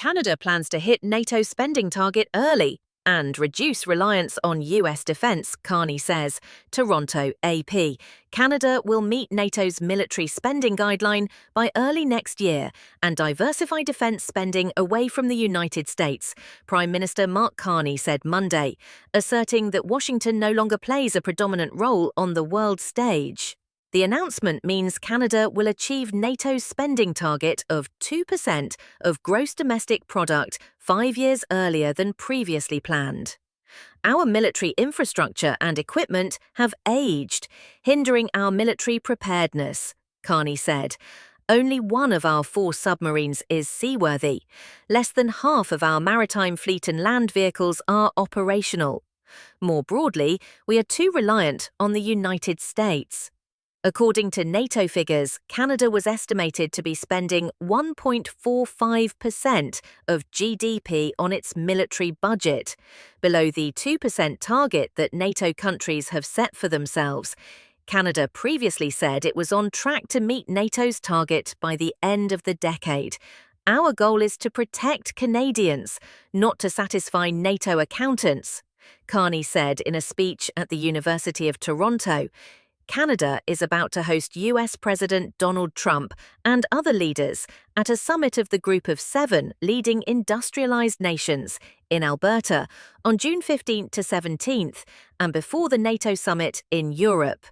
Canada plans to hit NATO's spending target early and reduce reliance on US defense, Carney says. Toronto, AP. Canada will meet NATO's military spending guideline by early next year and diversify defense spending away from the United States, Prime Minister Mark Carney said Monday, asserting that Washington no longer plays a predominant role on the world stage. The announcement means Canada will achieve NATO's spending target of 2% of gross domestic product 5 years earlier than previously planned. Our military infrastructure and equipment have aged, hindering our military preparedness, Carney said. Only one of our 4 submarines is seaworthy. Less than half of our maritime fleet and land vehicles are operational. More broadly, we are too reliant on the United States. According to NATO figures, Canada was estimated to be spending 1.45% of GDP on its military budget, below the 2% target that NATO countries have set for themselves. Canada previously said it was on track to meet NATO's target by the end of the decade. Our goal is to protect Canadians, not to satisfy NATO accountants, Carney said in a speech at the University of Toronto. Canada is about to host US President Donald Trump and other leaders at a summit of the Group of 7 leading industrialized nations in Alberta on June 15 to 17th and before the NATO Summit in Europe.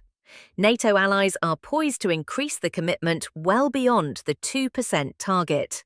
NATO allies are poised to increase the commitment well beyond the 2% target.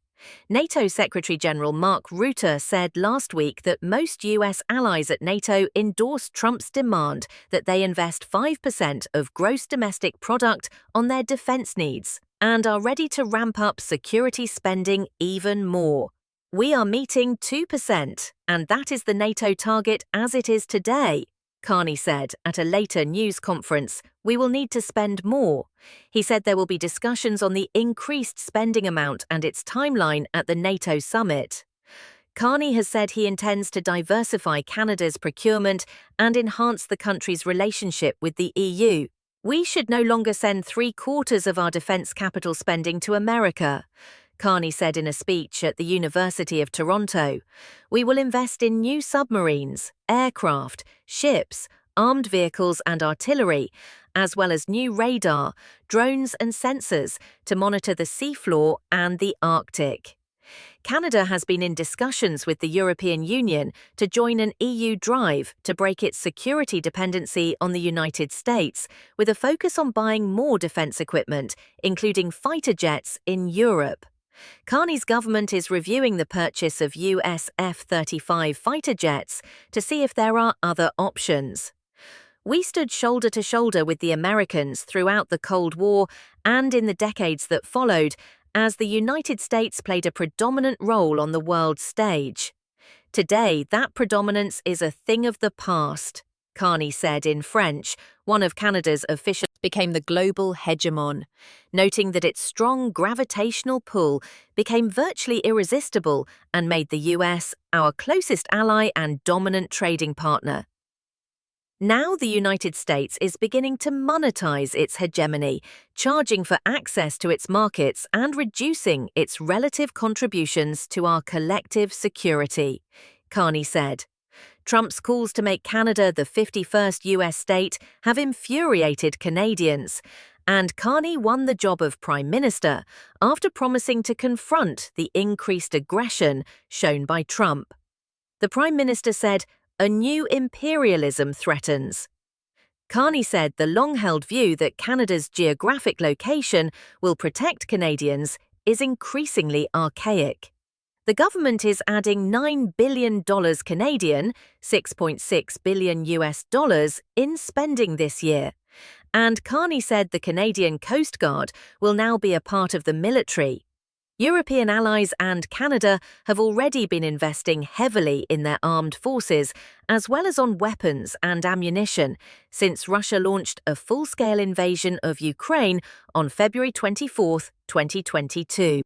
NATO Secretary-General Mark Rutte said last week that most US allies at NATO endorsed Trump's demand that they invest 5% of gross domestic product on their defense needs and are ready to ramp up security spending even more. We are meeting 2%, and that is the NATO target as it is today, Carney said at a later news conference. We will need to spend more. He said there will be discussions on the increased spending amount and its timeline at the NATO Summit. Carney has said he intends to diversify Canada's procurement and enhance the country's relationship with the EU. We should no longer send 3/4 of our defense capital spending to America, Carney said in a speech at the University of Toronto. We will invest in new submarines, aircraft, ships, armed vehicles and artillery, as well as new radar, drones and sensors to monitor the seafloor and the Arctic. Canada has been in discussions with the European Union to join an EU drive to break its security dependency on the United States, with a focus on buying more defense equipment, including fighter jets in Europe. Carney's government is reviewing the purchase of US F-35 fighter jets to see if there are other options. We stood shoulder to shoulder with the Americans throughout the Cold War and in the decades that followed, as the United States played a predominant role on the world stage. Today, that predominance is a thing of the past, Carney said in French. One of Canada's officials became the global hegemon, noting that its strong gravitational pull became virtually irresistible and made the US our closest ally and dominant trading partner. Now the United States is beginning to monetize its hegemony, charging for access to its markets and reducing its relative contributions to our collective security, Carney said. Trump's calls to make Canada the 51st US state have infuriated Canadians, and Carney won the job of Prime Minister after promising to confront the increased aggression shown by Trump. The Prime Minister said, "A new imperialism threatens." Carney said the long-held view that Canada's geographic location will protect Canadians is increasingly archaic. The government is adding $9 billion Canadian, $6.6 billion US in spending this year. And Carney said the Canadian Coast Guard will now be a part of the military. European allies and Canada have already been investing heavily in their armed forces, as well as on weapons and ammunition, since Russia launched a full-scale invasion of Ukraine on February 24, 2022.